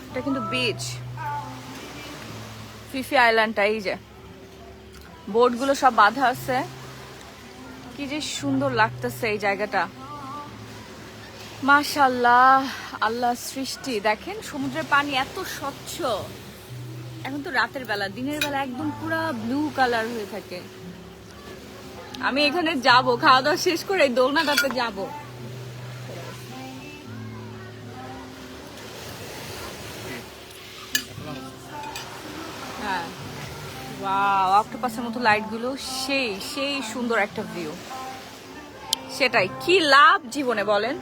এটা কিন্তু beach, Phi Phi আইল্যান্ডটা। এই যে বোটগুলো সব বাঁধা আছে, কি যে সুন্দর লাগতেছে এই জায়গাটা। মাশাআল্লাহ, আল্লাহ সৃষ্টি। দেখেন সমুদ্রের পানি এত স্বচ্ছ। এখন তো রাতের বেলা, দিনের বেলা একদম পুরা ব্লু কালার হয়ে থাকে। আমি এখানে যাব, খাওয়া দাওয়া শেষ করে এই দোলনাটাতে যাব। হ্যাঁ, ওয়াও, অক্টোপাসের মতো লাইট গুলো, সেই সেই সুন্দর একটা ভিউ। সেটাই, কি লাভ জীবনে বলেন?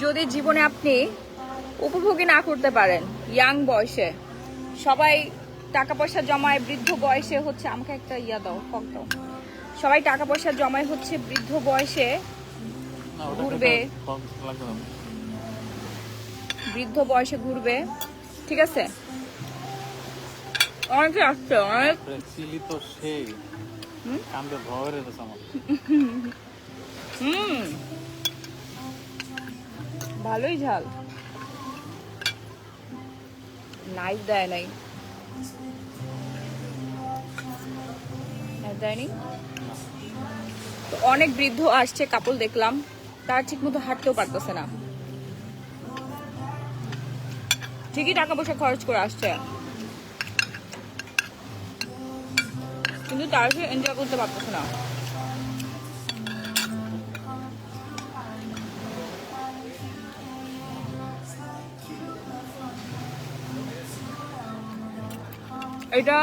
যদি জীবনে আপনি উপভোগী না করতে পারেন ইয়াং বয়সে, সবাই টাকা পয়সা জমায় বৃদ্ধ বয়সে হচ্ছে, আমাকে একটা ইয়া দাও, কক দাও। সবাই টাকা পয়সা জমায় হচ্ছে বৃদ্ধ বয়সে ঘুরবে, বৃদ্ধ বয়সে ঘুরবে, ঠিক আছে? অনেকে আসছে, অনেক চিলি তো সেই কান্দে ভয় রেখেছে আমার। ভালোই ঝাল। নাইফ দেয় নাই, দেয়নি তো। অনেক বৃদ্ধ আসছে, কাপল দেখলাম, তারা ঠিক মতো হাঁটতেও পারতেছে না। ঠিকই টাকা পয়সা খরচ করে আসছে, কিন্তু তারা সে এনজয় করতে পারতেছে না। এটা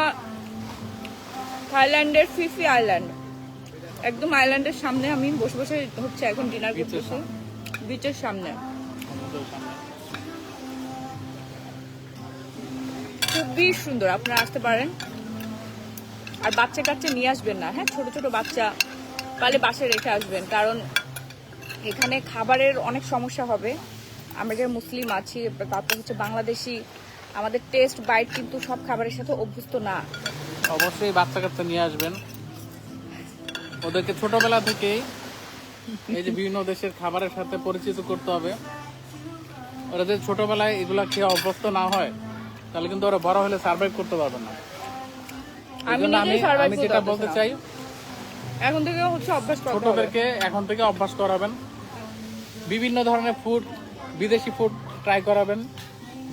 থাইল্যান্ডের ফিফি আইল্যান্ড, একদম আইল্যান্ডের সামনে। আমি বসে বসে হচ্ছে এখন ডিনার করতেছি বিচের সামনে। খুবই সুন্দর, আপনারা আসতে পারেন। আর বাচ্চা কাচ্চা নিয়ে আসবেন না, হ্যাঁ? ছোট ছোট বাচ্চা পালে বাসায় রেখে আসবেন, কারণ এখানে খাবারের অনেক সমস্যা হবে। আমরা যারা মুসলিম আছি, তারপর হচ্ছে বাংলাদেশি, আমাদের টেস্ট বাইট কিন্তু সব খাবারের সাথে অভ্যস্ত না। অবশ্যই বাচ্চা কাচ্চা নিয়ে আসবেন, ওদেরকে ছোটবেলা থেকেই এই যে বিভিন্ন দেশের খাবারের সাথে পরিচিত করতে হবে। ওরা যদি ছোটবেলায় এগুলা খেয়ে অভ্যস্ত না হয়, তাহলে কিন্তু ওরা বড় হলে সার্ভাইভ করতে পারবে না। আমি যেটা বলতে চাই, এখন থেকে হচ্ছে অভ্যাস করতে হবে। ছোটদেরকে এখন থেকে অভ্যাস করাবেন, বিভিন্ন ধরনের ফুড, বিদেশি ফুড ট্রাই করাবেন,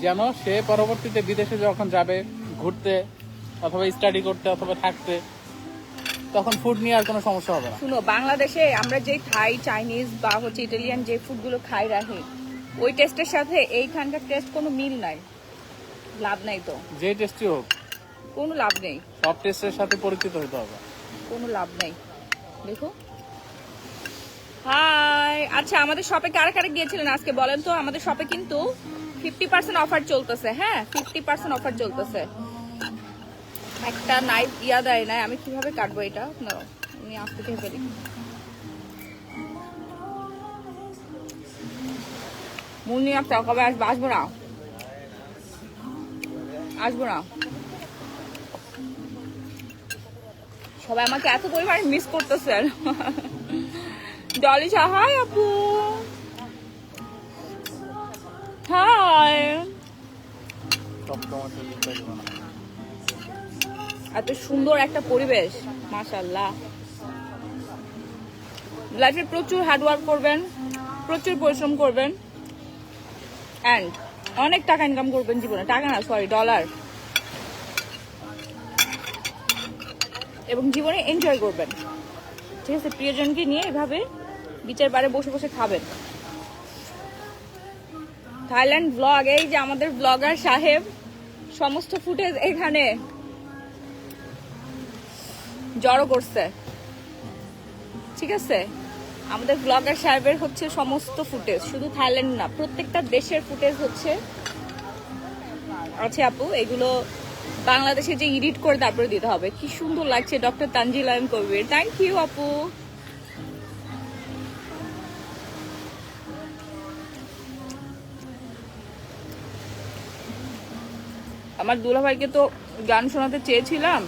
যেন সে পরবর্তীতে বিদেশে যখন যাবে ঘুরতে অথবা স্টাডি করতে অথবা থাকতে, তখন ফুড নিয়ে আর কোনো সমস্যা হবে না। শুনো, বাংলাদেশে আমরা যে থাই, চাইনিজ বা হচ্ছে ইটালিয়ান যে ফুডগুলো খাই রাখি, ওই টেস্টের সাথে এইখানকার টেস্ট কোনো মিল নাই, লাভ নাই তো। যে টেস্টি হোক, কোনো লাভ নেই, সব টেস্টের সাথে পরিচিত হতে হবে, কোনো লাভ নেই। দেখো, হাই। আচ্ছা, আমাদের শপে কারা কারা গিয়েছিলেন আজকে বলেন তো? আমাদের শপে কিন্তু 50% অফার চলতেছে। হ্যাঁ, 50% অফার চলতেছে। একটা নাইফ ইয়া দেয় নাই, আমি কিভাবে কাটবো এটা? না, আমি আস্তে থেকে ফেলি। মুন্নি একটা কবে আসবো? আসবো না, আসবো না। সবাই আমাকে এত পরিমাণে মিস করতেছেন। ডলি হাই আপু, হাই। এত সুন্দর একটা পরিবেশ, মাশাআল্লাহ। লাইফে প্রচুর হার্ডওয়ার্ক করবেন, প্রচুর পরিশ্রম করবেন, অ্যান্ড অনেক টাকা ইনকাম করবেন জীবনে। টাকা না, সরি, ডলার। এবং জীবনে এনজয় করবেন, ঠিক আছে? প্রিয়জনকে নিয়ে এভাবে বিচের পাড়ে বসে বসে খাবেন। থাইল্যান্ড ব্লগ, এই যে আমাদের ব্লগার সাহেব সমস্ত ফুটেজ এখানে জড়ো করছে, ঠিক আছে? আমাদের ব্লগার সাহেবের হচ্ছে সমস্ত ফুটেজ, শুধু থাইল্যান্ড না, প্রত্যেকটা দেশের ফুটেজ হচ্ছে আছে আপু। এগুলো বাংলাদেশে যে এডিট করে তারপরে দিতে হবে। কি সুন্দর লাগছে doctor Tanzila Kabir, thank you আপু। আমার দুলাভাইকে তো গান শোনাতে চেয়েছিলাম,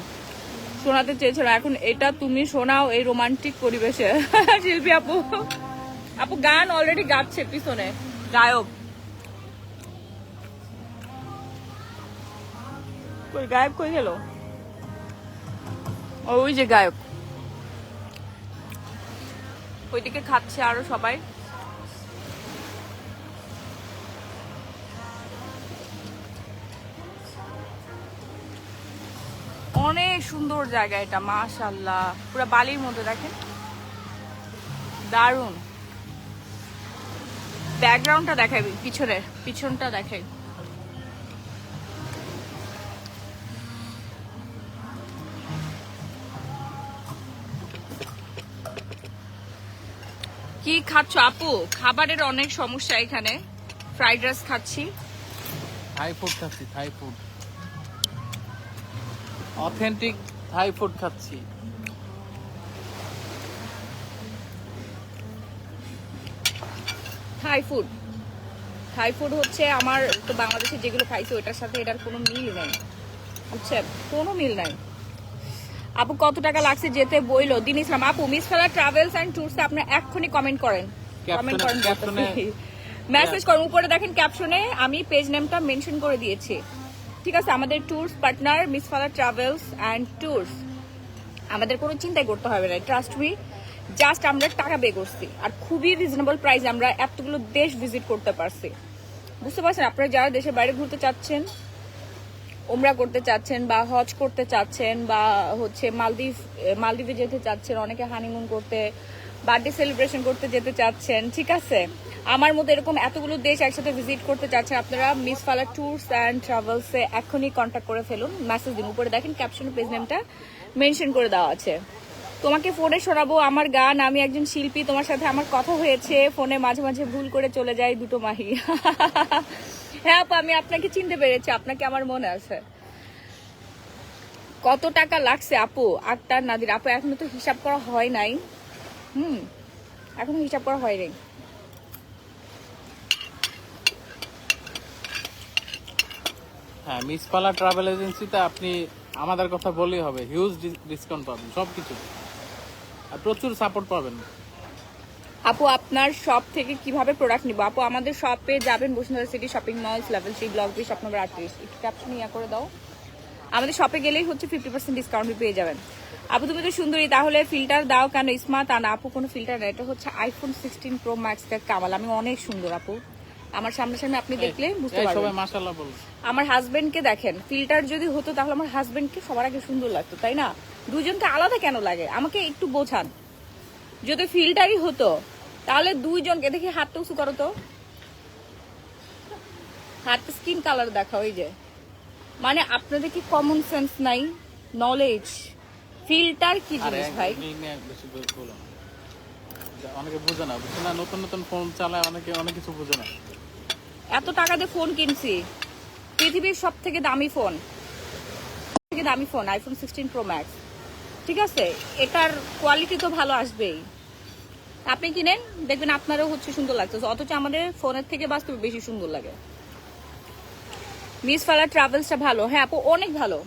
এখন এটা তুমি শোনাও এই রোমান্টিক পরিবেশে। শিল্পী আপু, আপু গান অলরেডি গাচ্ছে পিছনে। গায়ক কই, গায়ক কই গেল? ওই যে গায়ক ওইদিকে খাচ্ছে আরো সবাই। অনেক সুন্দর জায়গা এটা, মাশাআল্লাহ, পুরো বালির মধ্যে, দেখেন দারুন। ব্যাকগ্রাউন্ডটা দেখাই, পিছনটা দেখাই। কি খাচ্ছ আপু? খাবারের অনেক সমস্যা এখানে। ফ্রাইড রাইস খাচ্ছি। থাই ফুড খাচ্ছি, Thai food, authentic Thai food খাচ্ছি। থাই ফুড হচ্ছে আমার তো বাংলাদেশে যেগুলো খাইছি ওইটার সাথে এটার কোনো মিল নেই, বুঝছেন, কোনো মিল নাই। আপু কত টাকা লাগছে যেতে বইলো দিন ইসলাম। আপু মিসফালা ট্রাভেলস এন্ড ট্যুরস আপনি এক্ষুনি কমেন্ট করেন, মেসেজ করেন। উপরে দেখেন ক্যাপশনে আমি পেজ নেমটা মেনশন করে দিয়েছি, ঠিক আছে? আমাদের ট্যুরস পার্টনার মিসফালা ট্রাভেলস এন্ড ট্যুরস। আমাদের কোনো চিন্তাই করতে হবে না, ট্রাস্ট মি। জাস্ট আমরা টাকা পে করছি আর খুবই রিজনেবল প্রাইসে আমরা এতগুলো দেশ ভিজিট করতে পারছি, বুঝতে পারছেন? আপনারা যারা দেশের বাইরে ঘুরতে চাচ্ছেন, উমরা করতে চাচ্ছেন বা হজ করতে চাচ্ছেন বা হচ্ছে মালদ্বীপে যেতে চাচ্ছেন, অনেকে হানিমুন করতে, বার্থডে সেলিব্রেশন করতে যেতে চাচ্ছেন, ঠিক আছে? আমার মতো এরকম এতগুলো দেশ একসাথে ভিজিট করতে চাচ্ছেন, আপনারা মিসফালা ট্যুরস অ্যান্ড ট্রাভেলসে এখনই কন্ট্যাক্ট করে ফেলুন, মেসেজ দিন। উপরে দেখেন ক্যাপশনে পেজ নেমটা মেনশন করে দেওয়া আছে। তোমাকে ফোনে শোনাবো আমার গান, আমি একজন শিল্পী, তোমার সাথে আমার কথা হয়েছে ফোনে, মাঝে মাঝে ভুল করে চলে যায় দুটো মাহি। হ্যাঁ আপু, আমি আপনাকে চিনতে পেরেছি, আপনাকে আমার মনে আছে। কত টাকা লাগছে আপু? আক্তার নাদির আপু এখনো তো হিসাব করা হয় নাই, এখনো হিসাব করা হয় নাই। হ্যাঁ, মিসফালা ট্রাভেল এজেন্সিতে আপনি আমাদের কথা বললেই হবে, হিউজ ডিসকাউন্ট পাবেন সবকিছু, আর প্রচুর সাপোর্ট পাবেন। আপু আপনার শপ থেকে কিভাবে প্রোডাক্ট নিব? আপু আমাদের শপে যাবেন, Bashundhara city shopping malls, level 3, block B, shop number 38। একটু ক্যাপশন ইয়া করে দাও। আমাদের শপে গেলেই হচ্ছে 50% ডিসকাউন্ট পেয়ে যাবেন। আপু তুমি তো সুন্দরী, তাহলে ফিল্টার দাও কেন? স্মার্ট আনা আপু, কোনো ফিল্টার না, এটা হচ্ছে আইফোন 16 প্রো ম্যাক্স এর কামাল। আমি অনেক সুন্দর আপু, আমার সামনাসামনি আপনি দেখলে বুঝতে পারবেন। সবাই মাশাআল্লাহ বলুন। আমার হাজবেন্ডকে দেখেন, ফিল্টার যদি হতো তাহলে আমার হাজবেন্ডকে সবার আগে সুন্দর লাগতো, তাই না? দুজনকে আলাদা কেন লাগে আমাকে একটু বোঝান। যদি ফিল্টারই হতো তাহলে দুইজনকে, দেখি হাতটা উঁচু করো তো, হাতটা স্কিন কালার দেখা, ওই যে, মানে আপনাদের কি কমন সেন্স নাই, নলেজ? ফিল্টার কি জিনিস ভাই? অনেকে বুঝে না, বুঝে না, নতুন নতুন ফোন চালায় অনেকে, অনেক কিছু বুঝে না। এত টাকা দিয়ে ফোন কিনছি, পৃথিবীর সব থেকে দামি ফোন, আইফোন 16 প্রো ম্যাক্স, ঠিক আছে? এটার কোয়ালিটি তো ভালো আসবেই। আপনি কিনেন, দেখবেন আপনারও হচ্ছে সুন্দর লাগছে, অথচ আমাদের ফোনের থেকে বাস্তবে বেশি সুন্দর লাগে। মিসফালা ট্রাভেলসটা ভালো, হ্যাঁ আপু অনেক ভালো।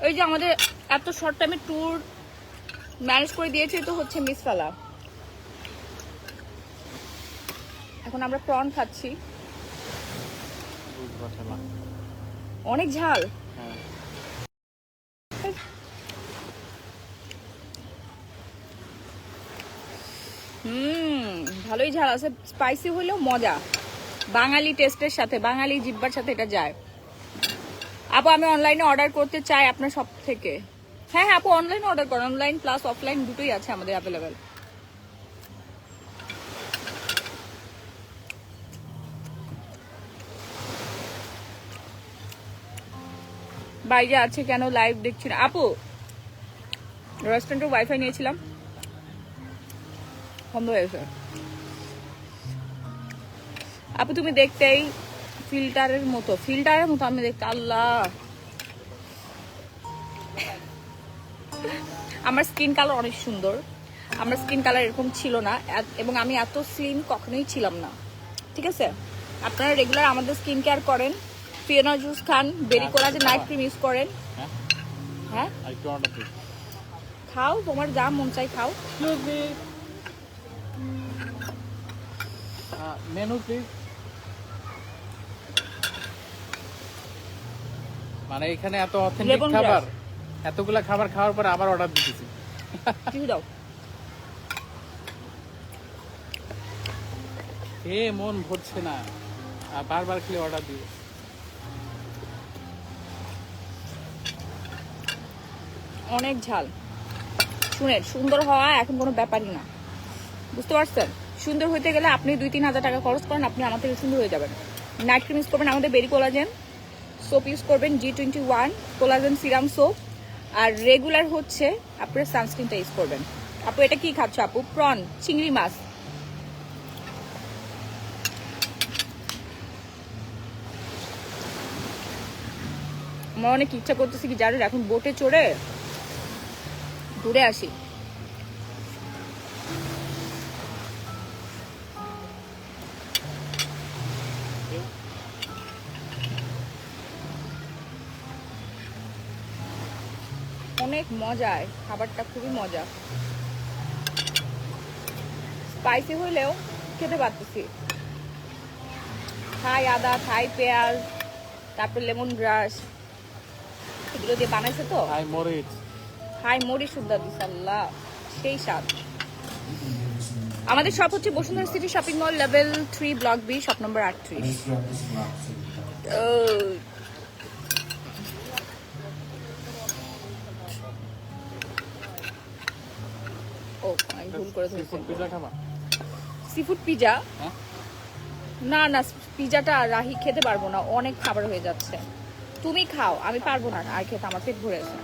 ওই যে আমাদের এত শর্ট টাইমে ট্যুর ম্যানেজ করে দিয়েছে তো হচ্ছে মিসফালা। এখন আমরা প্রন খাচ্ছি, অনেক ঝাল। ভালোই ঝাল আছে, স্পাইসি হলেও মজা, বাঙালি টেস্টের সাথে, বাঙালি জিব্বার সাথে এটা যায়। আপু আমি অনলাইনে অর্ডার করতে চাই আপনার সব থেকে। হ্যাঁ হ্যাঁ আপু অনলাইনে অর্ডার করেন, অনলাইন প্লাস অফলাইন দুটোই আছে আমাদের অ্যাভেলেবেল। বাইরে আছে কেন লাইভ দেখছি না? আপু রেস্টুরেন্টে ওয়াইফাই নিয়েছিলাম, বন্ধ হয়েছে। আপু তুমি দেখতেই ফিল্টারের মতো আমি দেখতে, আল্লাহ আমার স্কিন কালার অনেক সুন্দর, আমার স্কিন কালার এরকম ছিল না, এবং আমি এত স্লিম কখনোই ছিলাম না, ঠিক আছে? আপনারা রেগুলার আমাদের স্কিন কেয়ার করেন, ফিয়েনা জুস খান, বেরি কোলাজেন নাইট ক্রিম ইউজ করেন। হ্যাঁ খাও, তোমার যা মন চাই খাও। Menu please. মানে এখানে এত অথেন্টিক Lemon খাবার, এতগুলা খাবার খাওয়ার পরে আবার অর্ডার দিতেছি। কিছু দাও। মন ভরছে না, আর বারবার খেলে অর্ডার দিব। অনেক ঝাল। শুনেন, সুন্দর হওয়া এখন কোনো ব্যাপারই না, বুঝতে পারছেন? সুন্দর হইতে গেলে আপনি 2-3 হাজার টাকা খরচ করেন, আপনি আমার থেকে সুন্দর হয়ে যাবেন। নাইট ক্রিম ইউজ করবেন আমাদের বেরি কোলাজেন, সোপ ইউজ করবেন G21 কোলাজেন সিরাম সোপ, আর রেগুলার হচ্ছে আপনার সানস্ক্রিনটা ইউজ করবেন। আপু এটা কি খাচ্ছ আপু? প্রন, চিংড়ি মাছ। আমার অনেক ইচ্ছা করতেছে কি জানেন, এখন বোটে চড়ে ঘুরে আসি। অনেক মজায়, খাবারটা খুবই মজা, স্পাইসি হইলেও খেতে পারতেছি। থাই আদা, থাই পেঁয়াজ, তারপর লেমন গ্রাস, এগুলো দিয়ে বানাইছে তো। হাই মরিচ, হাই মরিচ সুদ্ধা দিস, আল্লাহ সেই স্বাদ। আমাদের শপ হচ্ছে Bashundhara city shopping mall, level 3, block B, shop number 38। ও আমি ভুল করে ধরেছি। পিজা খাবা? Seafood pizza? হ্যাঁ, না না, পিজাটা রাহি খেতে পারবো না, অনেক খাবার হয়ে যাচ্ছে। তুমি খাও, আমি পারবো না আর খেতে, আমার পেট ভরে আছে।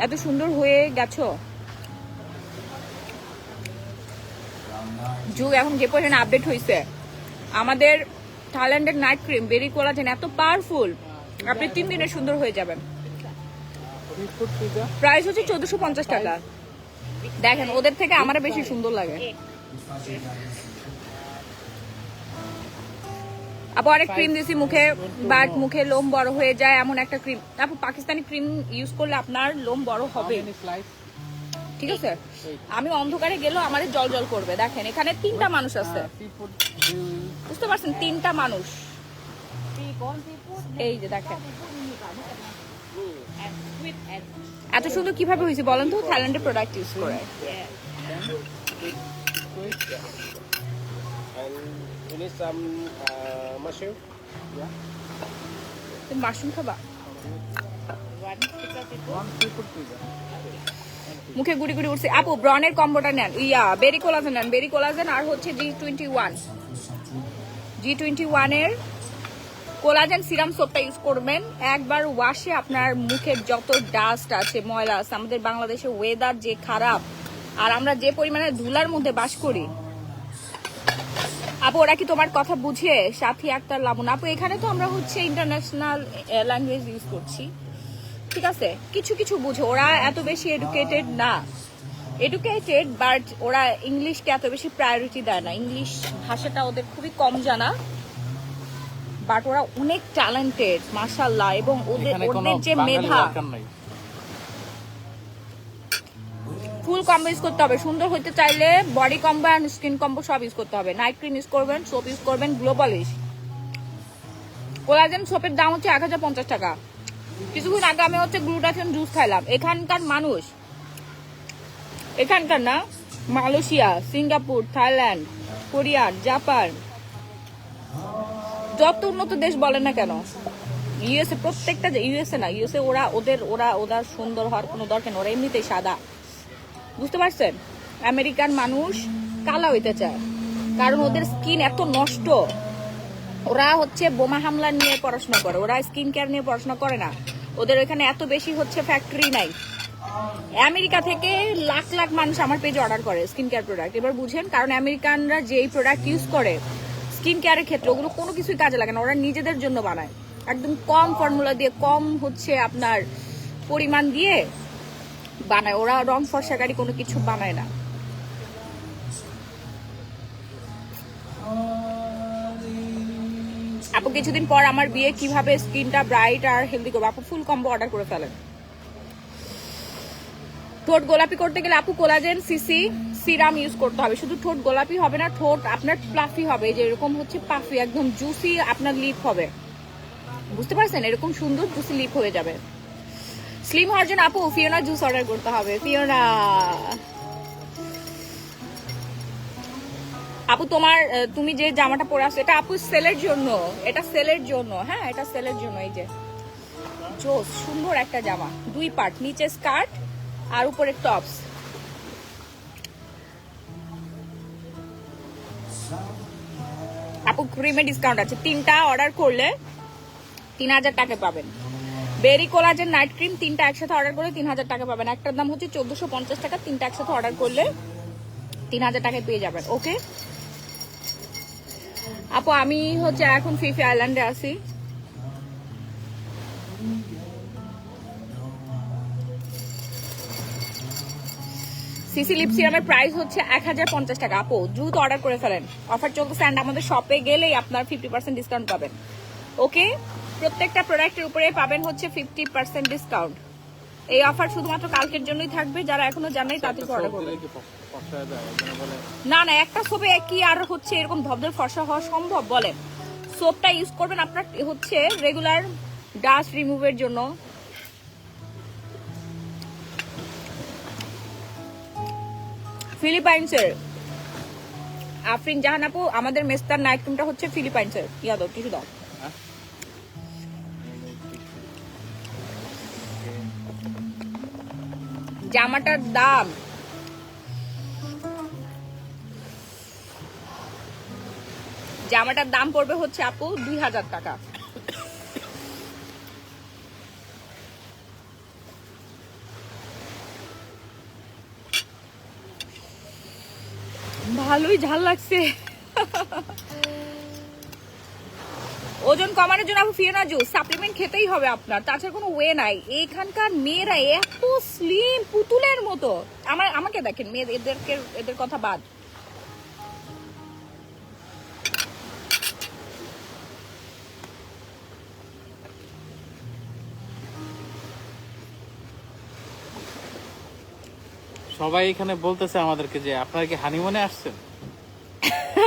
এত সুন্দর হয়ে গেছো যুগ, এখন যে পরিমাণে আপডেট হয়েছে আমাদের থাইল্যান্ডের নাইট ক্রিম বেরি কোলাজেন এত পাওয়ারফুল, আপনি 3 দিনে সুন্দর হয়ে যাবেন। সিফুড পিজা প্রাইস হচ্ছে 1450 টাকা। দেখেন ওদের থেকে আমার বেশি সুন্দর লাগে। আপু অনেক ক্রিম দিয়েছি মুখে, বাট মুখে লোম বড় হয়ে যায় এমন একটা ক্রিম। আপু পাকিস্তানি ক্রিম ইউজ করলে আপনার লোম বড় হবে, ঠিক আছে? আমি অন্ধকারে গেলেও আমাদের জল জল করবে। দেখেন এখানে 3টা মানুষ আছে, বুঝতে পারছেন? 3টা মানুষ, এই যে দেখেন এত সুন্দর কিভাবে হয়েছে বলেন তো, থাইল্যান্ডের প্রোডাক্ট ইউজ করে। And you need some mushroom? তুমি মাশরুম খাবা? মুখে গুড়ি গুড়ি উঠছে। আপু ব্রনের কম্বোটা নেন, বেরি কোলাজেন নেন, বেরি কোলাজেন আর হচ্ছে G21 এর কোলাজেন সিরাম সোপটা ইউজ করবেন। একবার ওয়াশে আপনার মুখের যত ডাস্ট আছে, ময়লা আছে, আমাদের বাংলাদেশে ওয়েদার যে খারাপ আর আমরা যে পরিমাণে ধুলার মধ্যে বাস করি। আপু ওরা কি তোমার কথা বুঝে? সাথী আক্তার লাবণ আপু, এখানে তো আমরা হচ্ছে ইন্টারন্যাশনাল ল্যাঙ্গুয়েজ ইউজ করছি, ঠিক আছে? কিছু কিছু বুঝে, ওরা এত বেশি এডুকেটেড না, এডুকেটেড বাট ওরা ইংলিশকে এত বেশি প্রায়োরিটি দেয় না, ইংলিশ ভাষাটা ওদের খুবই কম জানা, বাট ওরা অনেক ট্যালেন্টেড মাশাআল্লাহ। এবং ওদের যে মেধা, ফুল কম্বো ইউজ করতে হবে। সুন্দর হতে চাইলে body combo and skin combo সব ইউজ করতে হবে। নাইট ক্রিম ইউজ করবেন, সোপ ইউজ করবেন গ্লোবালিশ। কোলাজেন সোপের দাম হচ্ছে 1050 টাকা। কিছুক্ষণ আগে আমি হচ্ছে গ্লুটাথিয়ন জুস খাইলাম। এখানকার মানুষ, এখানকার না, Malaysia, Singapore, Thailand, Korea, Japan, যত উন্নত দেশ বলেন না কেন, ইউএসএ, প্রত্যেকটা ইউএসএ না, ইউএসএ ওরা সুন্দর হওয়ার কোনো দরকার নেই, ওরা এমনিতেই সাদা, বুঝতে পারছেন? আমেরিকান মানুষ কালা হইতে চায় কারণ ওদের স্কিন এত নষ্ট। ওরা হচ্ছে বোমা হামলা নিয়ে পড়াশোনা করে, ওরা স্কিন কেয়ার নিয়ে পড়াশোনা করে না। ওদের ওইখানে এত বেশি হচ্ছে ফ্যাক্টরি নাই। আমেরিকা থেকে লাখ লাখ মানুষ আমার পেজে অর্ডার করে স্কিন কেয়ার প্রোডাক্ট। এবার বুঝেন, কারণ আমেরিকানরা যেই প্রোডাক্ট ইউজ করে স্কিন কেয়ারের ক্ষেত্রে, ওগুলো কোনো কিছুই কাজে লাগে না, ওরা নিজেদের জন্য বানায়, একদম কম ফর্মুলা দিয়ে, কম হচ্ছে আপনার পরিমাণ দিয়ে বানায়। ওরা রং ফর্সাকারী কোনো কিছু বানায় না। আপু কিছুদিন পর আমার বিয়ে, কিভাবে স্কিনটা ব্রাইট আর হেলদি করবো? আপু ফুল কম্বো অর্ডার করে ফেলেন। ঠোঁট গোলাপি করতে গেলে আপু কোলাজেন সিসি সিরাম ইউজ করতে হবে। শুধু ঠোঁট গোলাপি হবে না, ঠোঁট আপনার প্লাফি হবে, যে এরকম হচ্ছে পাফি, একদম জুসি আপনার লিপ হবে, বুঝতে পারছেন? এরকম সুন্দর জুসি লিপ হয়ে যাবে। স্লিম হওয়ার জন্য আপু ফিওনা জুস অর্ডার করতে হবে। ফিওনা আপু তোমার তুমি যে জামাটা পরে আসছো এটা আপু সেলের জন্য, এটা সেলের জন্য, হ্যাঁ এটা সেলের জন্য। এই যে জোস সুন্দর একটা জামা, 2 পার্ট, নিচে স্কার্ট আর উপরে টপস। আপু ক্রিমে ডিসকাউন্ট আছে, 3টা অর্ডার করলে 3000 টাকা পাবেন। বেরি কোলাজেন নাইট ক্রিম 3টা একসাথে অর্ডার করলে 3000 টাকা পাবেন। একটার দাম হচ্ছে 1450 টাকা, 3টা একসাথে অর্ডার করলে 3000 টাকায় পেয়ে যাবেন। ওকে আপু আমি হচ্ছে এখন ফিফি আইল্যান্ডে আছি। সিসি লিপ সিরামের প্রাইস হচ্ছে 1050 টাকা। আপু দ্রুত অর্ডার করে ফেলেন, অফার চলতেছে, অ্যান্ড আমাদের শপে গেলেই আপনার 50% ডিসকাউন্ট পাবেন। ওকে প্রত্যেকটা প্রোডাক্টের উপরে পাবেন হচ্ছে 50% ডিসকাউন্ট। এই অফার শুধুমাত্র কালকের জন্যই থাকবে, যারা এখনো জানাই তাদেরকে অর্ডার করবেন। না না একটা সোপে কি আর হচ্ছে এরকম ধবধব ফর্সা হওয়া সম্ভব? বলেন, সোপটা ইউজ করবেন আপনার হচ্ছে রেগুলার ডাস্ট রিমুভের জন্য। ফিলিপাইন্সের আফরিন জাহান আপু আমাদের মেস্তার নাইট ক্রিমটা হচ্ছে ফিলিপাইন্সের। ইয়া দাও, টিস্যু দাও। জামাটার দাম পড়বে হচ্ছে আপু 2000 টাকা। ভালোই ঝাল লাগছে। ওজন কমানোর জন্য আপু ফিওনা জুস সাপ্লিমেন্ট খেতেই হবে আপনার, তাছাড়া কোনো ওয়ে নাই। এখানকার মেয়েরা এত স্লিম পুতুলের মতো, আমাকে দেখেন মেয়ে, এদের কথা বাদ। সবাই এখানে বলতেছে আমাদেরকে যে আপনারা কি হানিমুনে আসছেন?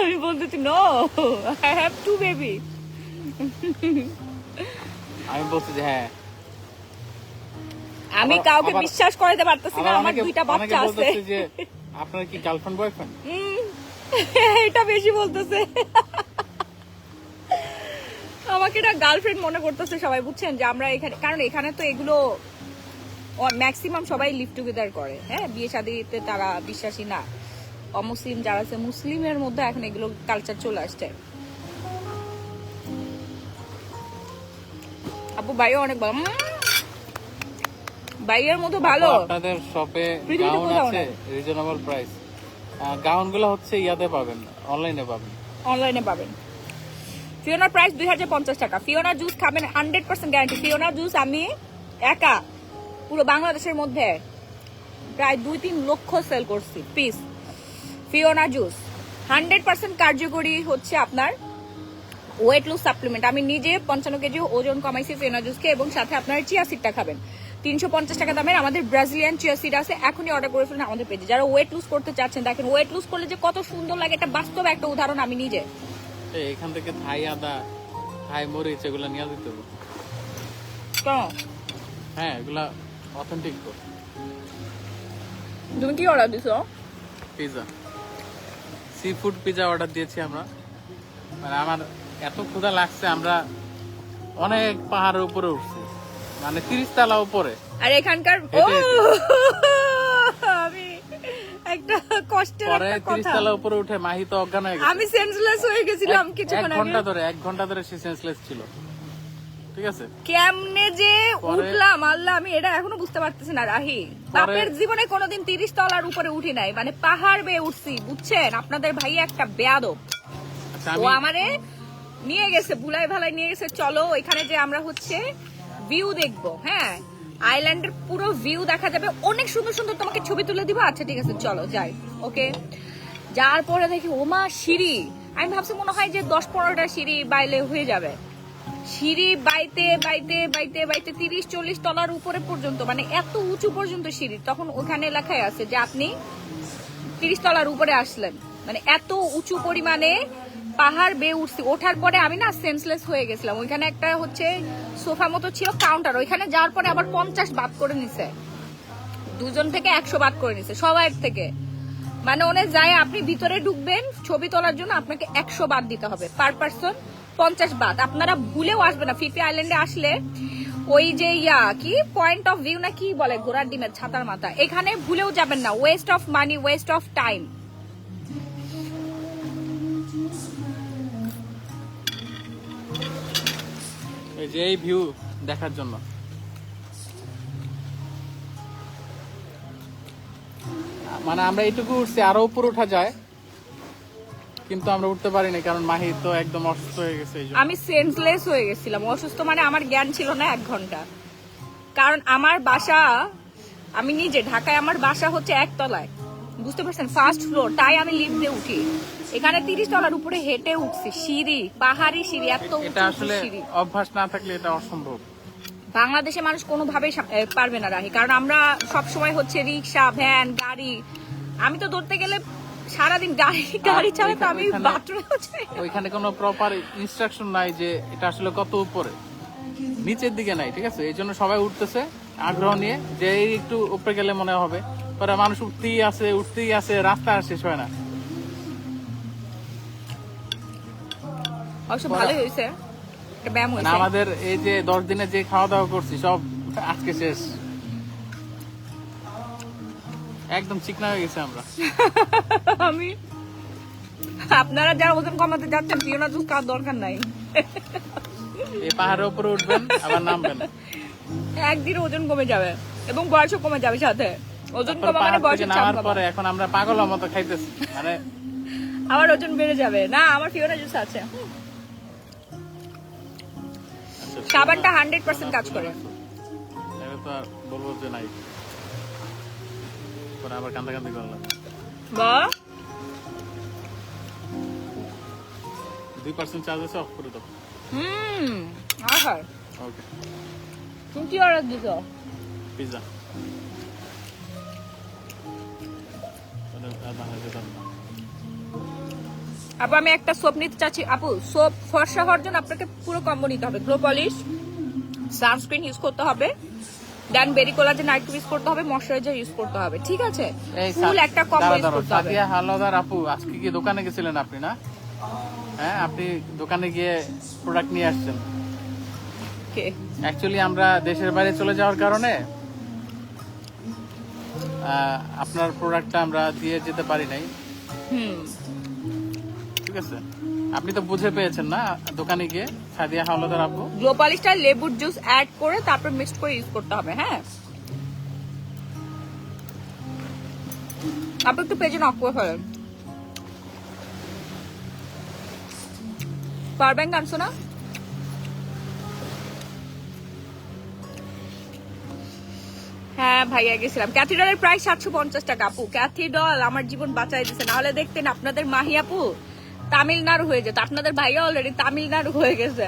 আমি বলতেছি নো, আই হ্যাভ 2 বেবি। আমি বলছি যে হ্যাঁ। আমি কাউকে বিশ্বাস করাতে পারতেছি না, আমার 2টা বাচ্চা আছে। বলতেছে যে আপনার কি গার্লফ্রেন্ড বয়ফ্রেন্ড? এটা বেশি বলতেছে, আমাকে না গার্লফ্রেন্ড মনে করতেছে সবাই, বুঝছেন? যে আমরা এখানে, কারণ এখানে তো এগুলো ম্যাক্সিমাম সবাই লিভ টুগেদার করে, হ্যাঁ বিয়ে শাদীতে তারা বিশ্বাসী না। অমুসলিম যারা আছে, মুসলিমের মধ্যে এখন এগুলো কালচার চলে আসছে। আপু ভাইও অনেক ভালো, ভাইয়ের মতো ভালো। আপনাদের শপে গাউন আছে রিজনেবল প্রাইস। গাউনগুলো হচ্ছে ইয়াতে পাবেন, অনলাইনে পাবেন। ফিওনার প্রাইস 2050 টাকা। ফিওনা জুস খাবেন 100% গ্যারান্টি। ফিওনা জুস আমি একা পুরো বাংলাদেশের মধ্যে প্রায় 2-3 লক্ষ সেল করছি পিস। ফিওনা জুস 100% কার্যকরী হচ্ছে আপনার ওয়েট লুজ সাপ্লিমেন্ট। আমি নিজে 55 কেজি ওজন কমাইছি ফিওনা জুসকে, এবং সাথে আপনার চিয়া সিডটা খাবেন। 350 টাকা দামের আমাদের ব্রাজিলিয়ান চিয়া সিড আছে, এখনই অর্ডার করে ফেলুন আমাদের পেজে। যারা ওয়েট লুজ করতে চাচ্ছেন, দেখেন ওয়েট লুজ করলে যে কত সুন্দর লাগে, এটা বাস্তবে একটা উদাহরণ আমি নিজে। এখান থেকে থাই আদা, থাই মরিচ এগুলো নিয়ে দিতে হবে। হ্যাঁ এগুলা অথেন্টিক। তুমি কি অর্ডার দিছো? Pizza, sea food pizza order দিয়েছি আমরা। মানে আমার এত ক্ষুধা লাগছে, আমরা অনেক পাহাড়ের উপরে উঠছি, মানে 30 তলা উপরে। আর এখানকার আমি একটা কষ্টের পরে একটা 30 কথা, তলা উপরে উঠে মাহি তো অজ্ঞান হয়ে গেছে। আমি সেন্সলেস হয়ে গেছিলাম কিছুক্ষণ আগে। 1 ঘন্টা ধরে সে সেন্সলেস ছিল, ঠিক আছে? কেমনে যে উঠলাম আল্লাহ, আমি এটা এখনো বুঝতে পারতেছি না। রাহি বাপের জীবনে কোনোদিন 30 তলার উপরে উঠি নাই, মানে পাহাড় বেয়ে উঠছি, বুঝছেন? আপনাদের ভাই একটা বেয়াদব, ও আমারে নিয়ে গেছে, ভুলাই ভালাই নিয়ে গেছে, চলো এখানে যে আমরা হচ্ছে ভিউ দেখবো। হ্যাঁ আইল্যান্ডের পুরো ভিউ দেখা যাবে, অনেক সুন্দর সুন্দর, তোমাকে ছবি তুলে দিবো। আচ্ছা ঠিক আছে চলো যাই। ওকে যার পরে দেখি ওমা সিঁড়ি, আমি ভাবছি মনে হয় যে 10-15টা সিঁড়ি বাইলে হয়ে যাবে, সিঁড়ি বাইতে বাইতে বাইতে বাইতে 30-40 তলার উপরে পর্যন্ত, মানে এত উঁচু পর্যন্ত সিঁড়ি। তখন ওখানে লেখাই আছে যে আপনি 30 তলার উপরে আসলেন, মানে এত উঁচু পরিমাণে পাহাড় বেয়ে উঠছি। ওঠার পরে আমি না সেন্সলেস হয়ে গেছিলাম। ওইখানে একটা হচ্ছে সোফা মতো ছিল কাউন্টার, ওইখানে যাওয়ার পরে আবার 50 বাদ করে নিছে, 2 জন থেকে 100 বাদ করে নিছে সবার থেকে। মানে ওনে যায় আপনি ভিতরে ঢুকবেন ছবি তোলার জন্য আপনাকে 100 বাদ দিতে হবে, পার পারসন 50 বাদ। আপনারা ভুলেও আসবেন না ফিফি আইল্যান্ডে আসলে, ওই যে কি পয়েন্ট অফ ভিউ না কি বলে ঘোড়ার ডিমের ছাতার মাথা, এখানে ভুলেও যাবেন না। West of money, West of time. এই যে এই ভিউ দেখার জন্য মানে আমরা এইটুকু উঠছি, আরো উপরে ওঠা যায় কিন্তু আমরা উঠতে পারিনি, কারণ মাহি তো একদম অসুস্থ হয়ে গেছে। আমি সেন্সলেস হয়ে গেছিলাম, অসুস্থ মানে আমার জ্ঞান ছিল না 1 ঘন্টা। কারণ আমার বাসা, আমি নিজে ঢাকায়, আমার বাসা হচ্ছে 1 তলায়, বুঝতে পারছেন, ফার্স্ট ফ্লোর। তাই আমি লিফট দিয়ে উঠি, এখানে 30 তলার উপরে হেঁটে উঠছি, সিঁড়ি, পাহাড়ি সিঁড়ি, এত এটা আসলে সিঁড়ি। অভ্যাস না থাকলে এটা অসম্ভব। বাংলাদেশে মানুষ কোনোভাবেই পারবে না রাহি, কারণ আমরা সব সময় হচ্ছে রিক্সা, ভ্যান, গাড়ি। আমি তো ধরতে গেলে সারাদিন গাড়ি ছাড়া তো আমি বাথরুমে যাই না। ওইখানে কোনো প্রপার ইনস্ট্রাকশন নাই যে এটা আসলে কত উপরে, নিচের দিকে নাই, ঠিক আছে। এই জন্য সবাই উঠতেছে আগ্রহ নিয়ে, যে এই একটু উপরে গেলে মনে হবে, পরে মানুষ উঠতেই আছে, রাস্তা আর শেষ হয় না। অবশ্য ভালোই হয়েছে, একটা ব্যায়াম মানে হয়েছে। আমাদের এই যে 10 দিনে যে খাওয়া দাওয়া করছি সব আজকে শেষ, একদম চিকনা হয়ে গেছে আমরা। আমি, আপনারা যারা ওজন কমাতে যাচ্ছেন পিওনা জুস খাওয়ার দরকার নাই। এই পাহাড়ের উপরে উঠবেন আবার নামবেন, একদিন ওজন কমে যাবে এবং বয়সও কমে যাবে সাথে। ওজন তারপর কমা মানে পাহাড় থেকে বয়সের চাপ নামার কমা। পরে এখন আমরা পাগলের মতো খাইতেছি, মানে আমার ওজন বেড়ে যাবে না। আমার পিওনা জুস আছে, সাবানটা 100% কাজ করে। এটা তো আর বলবো যে নাই, পরে আবার কান্দাকান্দি করলাম। বা 2% চার্জ আছে, অফ করে দাও। আহার, ওকে, তুমি কি অর্ডার দিছো? পিৎজা। আপু আমি একটা সোপ নিতে চাচ্ছি। আপু সোপ ফর্সা হওয়ার জন্য আপনাকে পুরো কম্বো নিতে হবে। গ্লো পলিশ, সানস্ক্রিন ইউজ করতে হবে, দেন বেরি কোলাজেন নাইট ইউজ করতে হবে, ময়শ্চারাইজার ইউজ করতে হবে, ঠিক আছে? ফুল একটা কম্বো ইউজ করতে হবে। সাথিয়া হালদার আপু, আজকে কি দোকানে গেছিলেন আপনি? না, হ্যাঁ, আপনি দোকানে গিয়ে প্রোডাক্ট নিয়ে আসছেন। কে? অ্যাকচুয়ালি আমরা দেশের বাইরে চলে যাওয়ার কারণে আপনার প্রোডাক্টটা আমরা দিয়ে যেতে পারি নাই। ঠিক আছে, আপনি তো বুঝে পেয়েছেন না দোকানে গিয়ে। সাদিয়া হাওলাদার আপু, গ্লো পলিশটা লেবুর জুস অ্যাড করে তারপর মিক্সড করে ইউজ করতে হবে। হ্যাঁ আপু একটু পেজে নক করে ফেলেন। পাওয়ার ব্যাংক আনছো না? হ্যাঁ ভাইয়া গেছিলাম। ক্যাথিড্রালের প্রাইস 750 টাকা। আপু ক্যাথিড্রাল আমার জীবন বাঁচাই দিচ্ছে, নাহলে দেখতেন আপনাদের মাহি আপু তামিলনাড়ু হয়ে যেত। আপনাদের ভাইয়া অলরেডি তামিলনাড়ু হয়ে গেছে।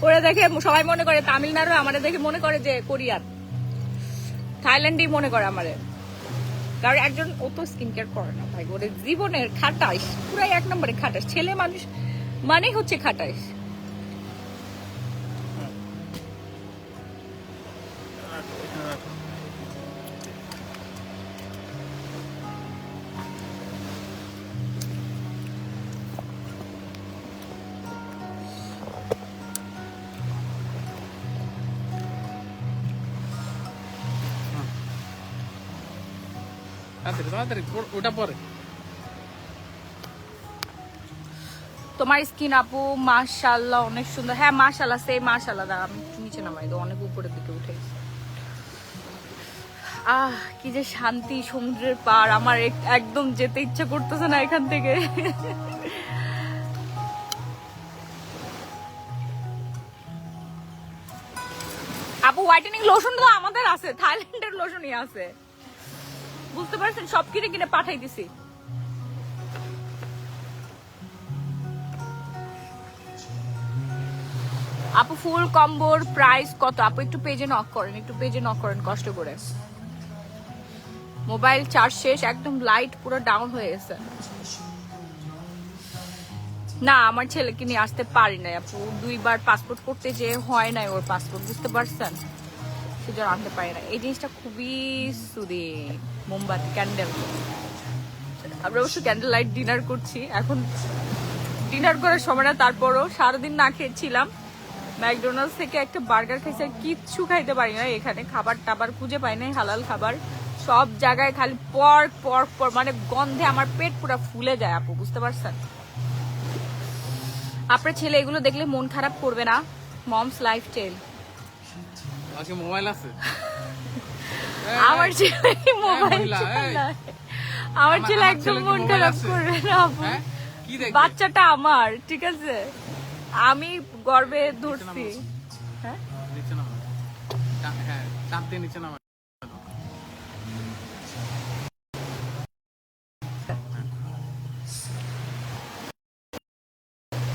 ওরা দেখে সবাই মনে করে তামিলনাড়ু, আমাদের দেখে মনে করে যে কোরিয়ান, থাইল্যান্ডই মনে করে আমাদের। কারণ একজন ও তো স্কিন কেয়ার করে না ভাই, ওদের জীবনের খাটাইস পুরাই 1 নম্বরে খাটাইস। ছেলে মানুষ মানেই হচ্ছে খাটাইস। ওটা পরে তোমার স্কিন আপু মাশাআল্লাহ অনেক সুন্দর। হ্যাঁ মাশাআল্লাহ, সেই মাশাআল্লাহ। দাঁড়া আমি নিচে নামাই দাও, অনেক উপরের দিকে উঠে গেছে। কি যে শান্তি, সমুদ্রের পার। আমার একদম যেতে ইচ্ছা করতেছে না এখান থেকে। আপু হোয়াইটেনিং লোশন তো আমাদের আছে, থাইল্যান্ডের লোশনই আছে, বুঝতে পারছেন? সব কিনে কিনে পাঠাই দিছি। আপু ফুল কম্বোর প্রাইস কত? আপু একটু পেজে নক করেন, একটু পেজে নক করেন কষ্ট করে। মোবাইল চার্জ শেষ, একদম লাইট পুরো ডাউন হয়ে গেছে। না আমার ছেলেকে নিয়ে আসতে পারি না আপু, 2 বার পাসপোর্ট করতে যে হয় নাই ওর পাসপোর্ট, বুঝতে পারছেন, সেজন্য আনতে পারি না। এই জিনিসটা খুবই সুদিং। মোমবাতি ক্যান্ডেল, আমরা অবশ্য ক্যান্ডেল লাইট ডিনার করছি এখন, ডিনার করার সময় না, তারপরও সারাদিন না খেয়েছিলাম। ম্যাকডোনাল্ডস থেকে একটা বার্গার খাইছি, আর কিচ্ছু খাইতে পারি না এখানে, খাবার টাবার খুঁজে পাই নাই হালাল খাবার, সব জায়গায় খালি পর্ক পর্ক পর্ক, মানে গন্ধে আমার পেট পুরো ফুলে যায় আপু, বুঝতে পারছেন। আপনার ছেলে এগুলো দেখলে মন খারাপ করবে না? Moms lifestyle. আজকে মোবাইল আছে? আমার ছেলে মোবাইল মহিলা, এই। চালায়। আমার ছেলে আমার একদম ছেলে কি মন মোবাইল খারাপ আছে? করবে না আপু, হ্যাঁ? কি দেখবে? বাচ্চাটা আমার, ঠিক আছে, আমি গর্বে ধরছি। হ্যাঁ নিচে নামা। হ্যাঁ, চাপ দিয়ে নিচে নামা।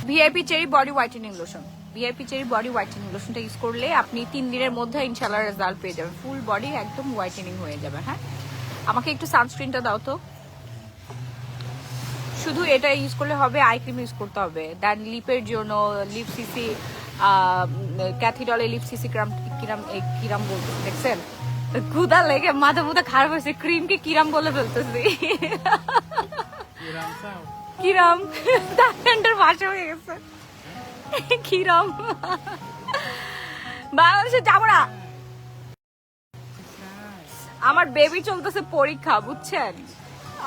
VIP cherry body whitening lotion, VIP cherry body whitening লোশনটা ইউজ করলে আপনি 3 দিনের মধ্যে ইনশাআল্লাহ রেজাল্ট পেয়ে যাবেন, ফুল বডি একদম হোয়াইটেনিং হয়ে যাবে। হ্যাঁ, আমাকে একটু সানস্ক্রিনটা দাও তো। শুধু এটা ইউজ করলে হবে, আই ক্রিম ইউজ করতে হবে। দেন লিপের জন্য লিপ সিসি, ক্যাথিডলে লিপ সিসি কিরাম কিরাম কিরাম বলতে দেখছেন, গুদা লেগে মাথা মুথা খারাপ হয়েছে, ক্রিমকে কিরাম বলে ফেলতেছি। কিরাম ডাক্তার ভাষা হয়ে গেছে, কিরাম বাংলাদেশে যাবো না, আমার বেবি চলতেছে পরীক্ষা, বুঝছেন,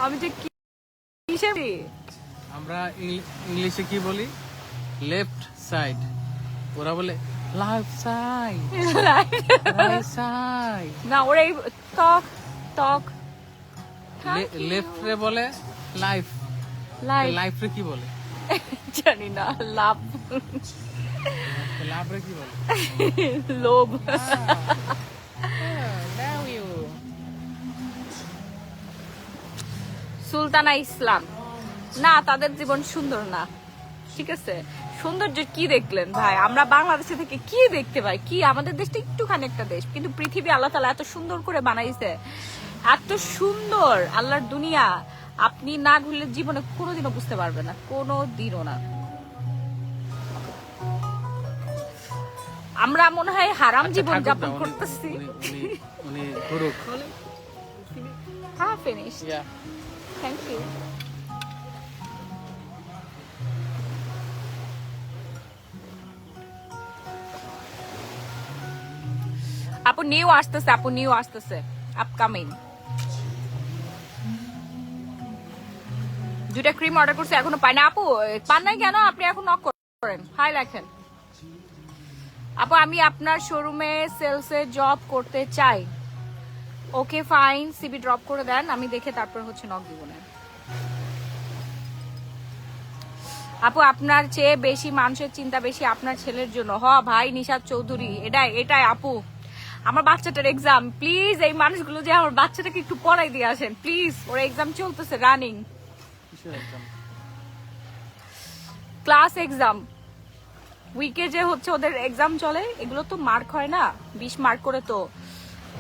আমি যে কিসে আমরা ইংলিশে কি বলি? লেফট সাইড, ওরা বলে লেফট সাইড, রাইট সাইড। না ওরা এই টক টক লেফট রে বলে লাইফ, লাইফ লাইফ রে কি বলে? জানি না, লাভ লাভ রে কি বলে? লোভ। সুলতানা ইসলাম, না তাদের জীবন সুন্দর না, ঠিক আছে। সৌন্দর্য কি দেখলেন ভাই? আমরা বাংলাদেশে থেকে কি দেখতে পাই? কি আমাদের দেশটা একটুখানি একটা দেশ, কিন্তু পৃথিবী আল্লাহ তাআলা এত সুন্দর করে বানাইছে, এত সুন্দর আল্লাহর দুনিয়া, আপনি না ঘুরলে জীবনে কোনোদিনও বুঝতে পারবেন না, কোনোদিনও না। আমরা মনে হয় হারাম জীবন যাপন করতেছি। উনি গুরুক। হ্যাঁ, ফিনিশ, ইয়া, থ্যাংক ইউ। আপু নিউ আসতেছে, আপু নিউ আসতেছে, আপকামিং। 2টা ক্রিম অর্ডার করছে, এখনো পাই না। আপু পান নাই কেন? আপনি এখন নক করেন, হাই লেখেন। আপু আমি আপনার শোরুমে সেলসে জব করতে চাই। ওকে ফাইন, সিবি ড্রপ করে দেন, আমি দেখে তারপর হচ্ছে নক দিব না। আপু আপনার চেয়ে বেশি মানুষের চিন্তা বেশি আপনার ছেলের জন্য। হ ভাই নিশাদ চৌধুরী, এটাই আপু, আমার বাচ্চাটার এক্সাম, প্লিজ এই মানুষগুলো যে আমার বাচ্চাটাকে একটু পড়াই দিয়ে আসেন প্লিজ, ওর এক্সাম চলতেছে রানিং, ক্লাস এক্সাম, উইকে যে হচ্ছে ওদের এক্সাম চলে, এগুলো তো মার্ক হয় না, 20 মার্ক করে তো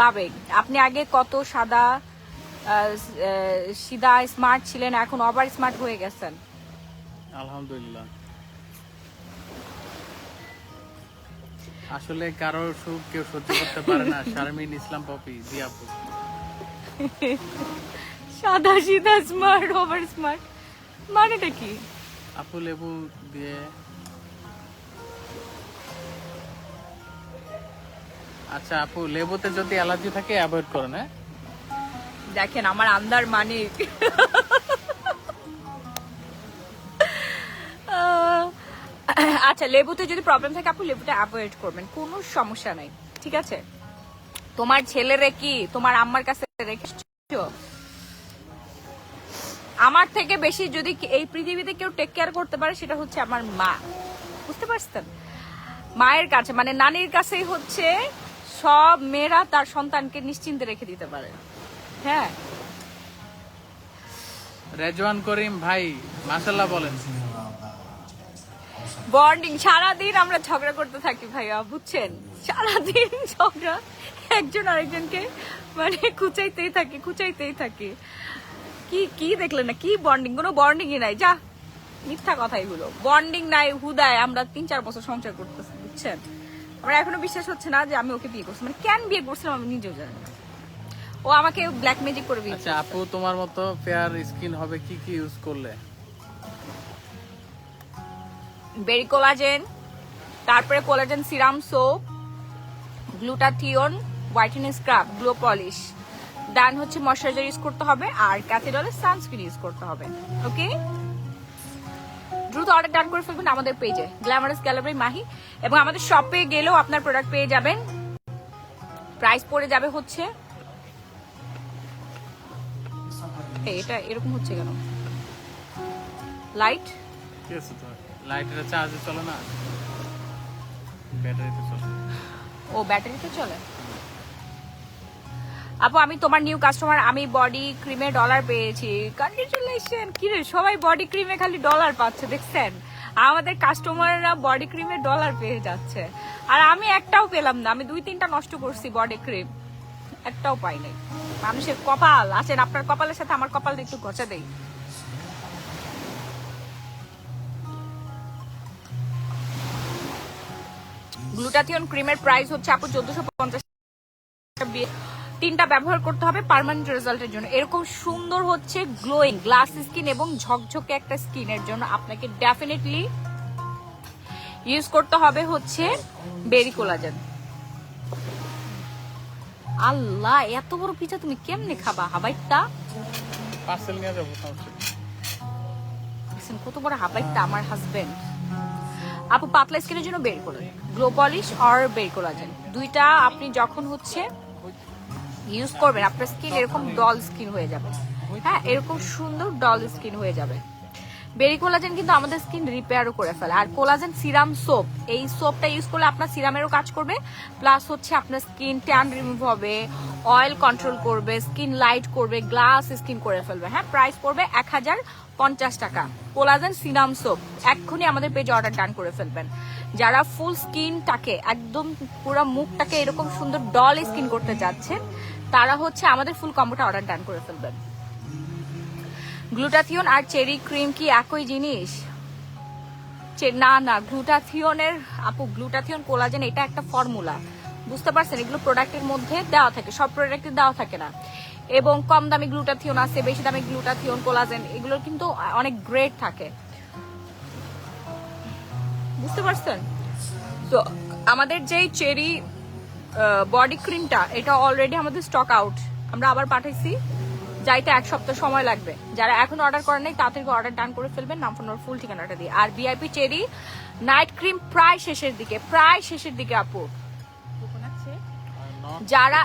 পাবে। আপনি আগে কত সাদা সিধা স্মার্ট ছিলেন, এখন ওভার স্মার্ট হয়ে গেছেন। আলহামদুলিল্লাহ। আসলে কারোর সুখ কেউ সহ্য করতে পারে না। শারমিন ইসলাম পপি, জি আপু। সাদা সিধা স্মার্ট ওভার স্মার্ট মানেটা কি? আপু লেবু দিয়ে, আচ্ছা আপু লেবুতে যদি অ্যালার্জি থাকে অ্যাভয়েড করেন। হ্যাঁ দেখেন আমার আন্দার মানিক, আচ্ছা লেবুতে যদি প্রবলেম থাকে আপু লেবুটা অ্যাভয়েড করবেন, কোনো সমস্যা নাই, ঠিক আছে। তোমার ছেলেরে কি তোমার আম্মার কাছে রেখেছো? আমার থেকে বেশি যদি এই পৃথিবীতে কেউ টেক কেয়ার করতে পারে সেটা হচ্ছে আমার মা, বুঝতে পারছেন। মায়ের কাছে মানে নানির কাছেই হচ্ছে সব মেয়েরা তার সন্তানকে নিশ্চিন্তে রেখে দিতে পারে। হ্যাঁ, রেজওয়ান করিম ভাই মাশাআল্লাহ বলেন। বন্ডিং সারাদিন আমরা ঝগড়া করতে থাকি ভাইয়া, বুঝছেন? সারাদিন ঝগড়া, একজন আরেকজনকে মানে খুঁচাইতেই থাকি। কি দেখলেন না? কি বন্ডিং? কোনো বন্ডিংই নাই, যা মিথ্যা কথা এগুলো। বন্ডিং নাই, হুদায় আমরা 3-4 বছর সংসার করতেছি, বুঝছেন? আমার এখনো বিশ্বাস হচ্ছে না যে আমি ওকে বিয়ে করছি, মানে কেন বিয়ে করছিলাম আমি নিজেও জানি না। ও আমাকে ব্ল্যাক ম্যাজিক করে বিয়ে আচ্ছা আপু, তোমার মতো ফেয়ার স্কিন হবে কি কি ইউজ করলে? বেরি কোলাজেন, তারপরে collagen serum soap, glutathione, whitening scrub, glow polish, then হচ্ছে ময়শ্চারাইজার ইউজ করতে হবে, আর ক্যাথিডলের সানস্ক্রিন ইউজ করতে হবে। ওকে, দ্রুত অর্ডার ডান করে ফেলবেন আমাদের পেজে গ্ল্যামারাস গ্যালারি মাহি, এবং আমাদের শপে গেলেও আপনার প্রোডাক্ট পেয়ে যাবেন। প্রাইস পড়ে যাবে হচ্ছে, এটা এরকম হচ্ছে কেন? লাইট ঠিক আছে, তো লাইটের চার্জে চলে না, ব্যাটারিতে চলে। ও ব্যাটারিতে চলে। আপু আমি তোমার নিউ কাস্টমার, আমি বডি ক্রিমে ডলার পেয়েছি। কনগ্রাচুলেশন। কি রে, সবাই বডি ক্রিমে খালি ডলার পাচ্ছে, দেখছেন? আমাদের কাস্টমাররা বডি ক্রিমে ডলার পেয়ে যাচ্ছে, আর আমি একটাও পেলাম না। আমি 2-3টা নষ্ট করছি বডি ক্রিম, একটাও পাই নাই। মানুষের কপাল। আসেন আপনার কপালের সাথে আমার কপাল একটু ঘষা দেই। গ্লুটাথিয়ন ক্রিমের প্রাইস হচ্ছে আপু 1450 টাকা। 3টা ব্যবহার করতে হবে পার্মানেন্ট রেজাল্টের জন্য। এরকম সুন্দর হচ্ছে গ্লোয়িং গ্লাস স্কিন এবং ঝকঝকে একটা স্কিনের জন্য আপনাকে ডেফিনেটলি ইউজ করতে হবে হচ্ছে বেরি কোলাজেন। আল্লাহ, এত বড় পিজা তুমি কেমনে খাবা হাবাইটা? পার্সেল নিয়ে যাবো, সমস্যা নেই। দেখছেন কত বড় হাবাইটা আমার হাজবেন্ড। আপু পাতলা স্কিনের জন্য বেরি কোলাজেন, গ্লো পলিশ আর বেরি কোলাজেন, দুইটা আপনি যখন হচ্ছে ইউজ করবেন আপনার স্কিন এরকম ডল স্কিন হয়ে যাবে। হ্যাঁ, এরকম সুন্দর ডল স্কিন হয়ে যাবে। বেরি কোলাজেন কিন্তু আমাদের স্কিন রিপেয়ারও করে ফেলে। আর কোলাজেন সিরাম সোপ, এই সোপটা ইউজ করলে আপনার সিরামেরও কাজ করবে, প্লাস হচ্ছে আপনার স্কিন ট্যান রিমুভ হবে, অয়েল কন্ট্রোল করবে, স্কিন লাইট করবে, গ্লাস স্কিন করে ফেলবে। হ্যাঁ, প্রাইস পড়বে 1050 টাকা কোলাজেন সিরাম সোপ। এক্ষুনি আমাদের পেজে অর্ডার ডান করে ফেলবেন। যারা ফুল স্কিনটাকে একদম পুরো মুখটাকে এরকম সুন্দর ডল স্কিন করতে যাচ্ছেন, তারা হচ্ছে আমাদের ফুল কম্বোটা অর্ডার ডান করে ফেলবেন। গ্লুটাথিয়ন আর চেরি ক্রিম কি একই জিনিস? না না, গ্লুটাথিয়নের আপু, গ্লুটাথিয়ন কোলাজেন এটা একটা ফর্মুলা, বুঝতে পারছেন? এগুলো প্রোডাক্টের মধ্যে দেওয়া থাকে, সব প্রোডাক্টে দেওয়া থাকে না। এবং কম দামি গ্লুটাথিয়ন আছে, বেশি দামি গ্লুটাথিয়ন, কোলাজেন, এগুলোর কিন্তু অনেক গ্রেড থাকে, বুঝতে পারছেন? তো আমাদের যেই চেরি বডি ক্রিমটা, এটা অলরেডি আমাদের স্টক আউট, আমরা আবার পাঠাইছি, যাইতে 1 সপ্তাহ সময় লাগবে। যারা এখন অর্ডার করেন নাই তাড়াতাড়ি অর্ডার ডান করে ফেলবেন, নাম ফোন ফুল ঠিকানাটা দিয়ে। আর ভিআইপি চেরি নাইট ক্রিম প্রায় শেষের দিকে আপু। যারা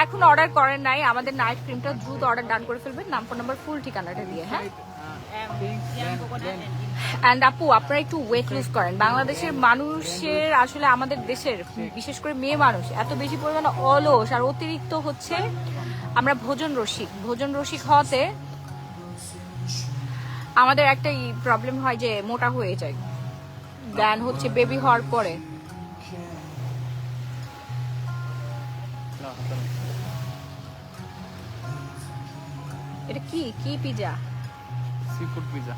এখনো অর্ডার করেন নাই আমাদের নাইট ক্রিমটা দ্রুত অর্ডার ডান করে ফেলবেন, নাম ফোন নাম্বার ফুল ঠিকানাটা দিয়ে। হ্যাঁ, এন্ড আপু আপনারা একটু ওয়েট লুজ করেন। বাংলাদেশের মানুষের আসলে, আমাদের দেশের বিশেষ করে মেয়ে মানুষ এত বেশি পরিমাণে অলস আর অতিরিক্ত হচ্ছে, আমরা ভোজন রসিক হওয়াতে আমাদের একটা প্রবলেম হয় যে মোটা হয়ে যায়, দেন হচ্ছে বেবি হওয়ার পরে। এটা কি পিজা? Seafood pizza.